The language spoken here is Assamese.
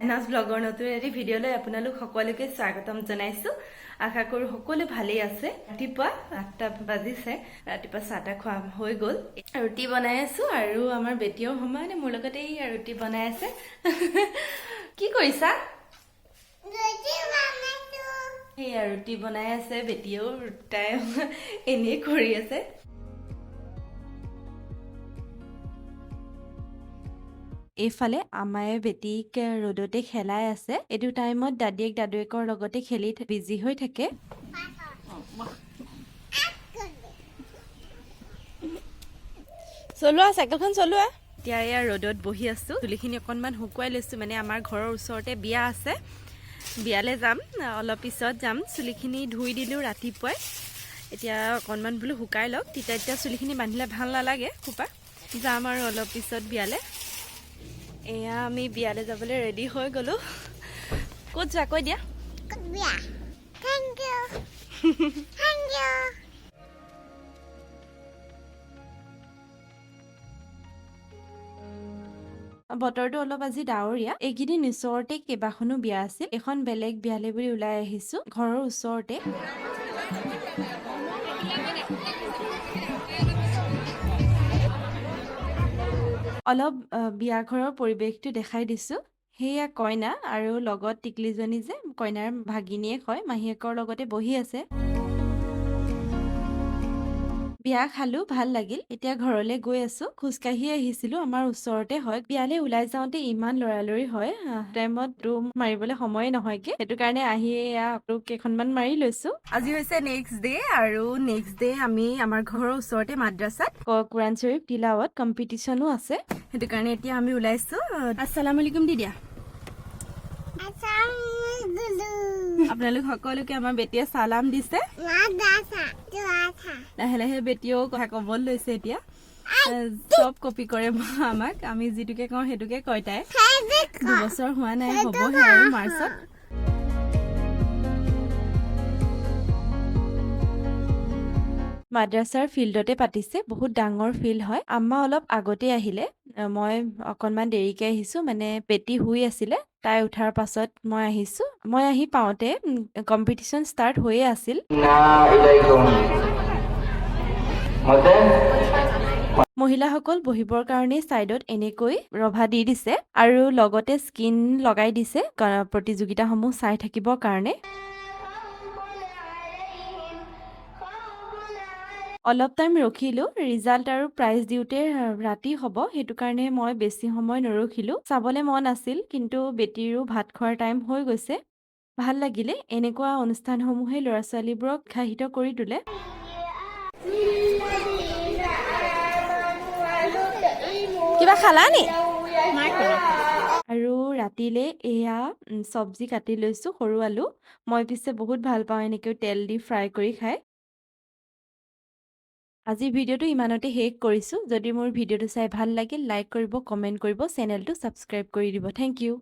এনাজ ব্লগৰ নতুন এটি ভিডিঅ'লৈ আপোনালোক সকলোকে স্বাগতম জনাইছো। আশা কৰো সকলো ভালেই আছে। ৰাতিপুৱা 8টা বাজিছে, ৰাতিপুৱা চাহটা খোৱা হৈ গ'ল। ৰুটি বনাই আছো আৰু আমাৰ বেটিও সমানে মোৰ লগতে এই ৰুটি বনাই আছে। কি কৰিছা? সেয়া ৰুটি বনাই আছে, বেটিও তাই এনেই কৰি আছে। এইফালে আমায়ে বেটিক ৰ'দতে খেলাই আছে। এইটো টাইমত দাদিয়েক দাদুৱেকৰ লগতে খেলি বিজি হৈ থাকে। চলোৱা চাইকেলখন চলোৱা। এতিয়া এয়া ৰ'দত বহি আছো, চুলিখিনি অকণমান শুকুৱাই লৈছো। মানে আমাৰ ঘৰৰ ওচৰতে বিয়া আছে, বিয়ালৈ যাম, অলপ পিছত যাম। চুলিখিনি ধুই দিলো ৰাতিপুৱাই, এতিয়া অকণমান বোলো শুকাই লওক, তেতিয়া চুলিখিনি বান্ধিলে ভাল নালাগে খোপা। যাম আৰু অলপ পিছত বিয়ালৈ। এয়া আমি বিয়ালৈ যাবলৈ ৰেডি হৈ গ'লো। ক'ত যোৱা কৈ দিয়া? বতৰটো অলপ আজি ডাৱৰীয়া। এইকেইদিন ওচৰতে কেইবাখনো বিয়া আছিল। এখন বেলেগ বিয়ালৈ বুলি ওলাই আহিছো, ঘৰৰ ওচৰতে। অলপ বিয়া ঘৰৰ পৰিৱেশটো দেখাই দিছো। সেয়া কইনা আৰু লগত টিকলিজনী যে কইনাৰ ভাগিনীয়েক হয়, মাহীয়েকৰ লগতে বহি আছে। বিয়া খালো, ভাল লাগিল। এতিয়া ঘৰলৈ গৈ আছো, খোজকাঢ়ি আহিছিলো, আমাৰ ওচৰতে হয়। বিয়ালৈ ওলাই যাওঁতে ইমান লৰালৰি হয়, টাইমত ৰুম মাৰিবলৈ সময়ে নহয়গে, সেইটো কাৰণে আহি কেইখনমান মাৰি লৈছো। আজি হৈছে নেক্সট ডে আৰু নেক্সট ডে আমি আমাৰ ঘৰৰ ওচৰতে মাদ্ৰাছাত কোৰাণ শ্বৰীফ তিলাৱত কম্পিটিশ্যনো আছে, সেইটো কাৰণে এতিয়া আমি ওলাইছো। আসসালামু আলাইকুম দি দিয়া। আপোনালোক সকলোকে আমাৰ বেটিয়ে চালাম দিছে। লাহে লাহে বেটিয়েও কথা ক'ব লৈছে এতিয়া। চব কপি কৰে আমাক, আমি যিটোকে কওঁ সেইটোকে কয় তাই। 2 বছৰ হোৱা নাই, হ'বহে আৰু মাৰ্চত। মাদ্ৰাছাৰ ফিল্ডতে পাতিছে, বহুত ডাঙৰ ফিল্ড হয়। আম্মা অলপ আগতে আহিলে, মই অকণমান দেৰিকে আহিছো, মানে বেটি শুই আছিলে। তাই উঠাৰ পাছত মই আহিছো। মই আহি পাওঁতে কম্পিটিশ্যন ষ্টাৰ্ট হৈয়ে আছিল। মহিলাসকল বহিবৰ কাৰণে চাইডত এনেকৈ ৰভা দি দিছে আৰু লগতে স্কিন লগাই দিছে প্ৰতিযোগিতাসমূহ চাই থাকিবৰ কাৰণে। অলপ টাইম ৰখিলো, ৰিজাল্ট আৰু প্ৰাইজ দিওঁতে ৰাতি হ'ব, সেইটো কাৰণে মই বেছি সময় নৰখিলো। চাবলৈ মন আছিল, কিন্তু বেটিৰো ভাত খোৱাৰ টাইম হৈ গৈছে। ভাল লাগিলে, এনেকুৱা অনুষ্ঠানসমূহে ল'ৰা ছোৱালীবোৰক উৎসাহিত কৰি তোলে। কিবা খালা নি? আৰু ৰাতিলে এয়া চব্জি কাটি লৈছো, সৰু আলু। মই পিছে বহুত ভাল পাওঁ এনেকৈ তেল দি ফ্ৰাই কৰি খাই। আজি ভিডিঅ'টো ইমানতে শেষ কৰিছো। যদি মোৰ ভিডিঅ'টো চাই ভাল লাগিল, লাইক কৰিব, কমেণ্ট কৰিব, চেনেলটো ছাবস্ক্ৰাইব কৰি দিব। Thank U.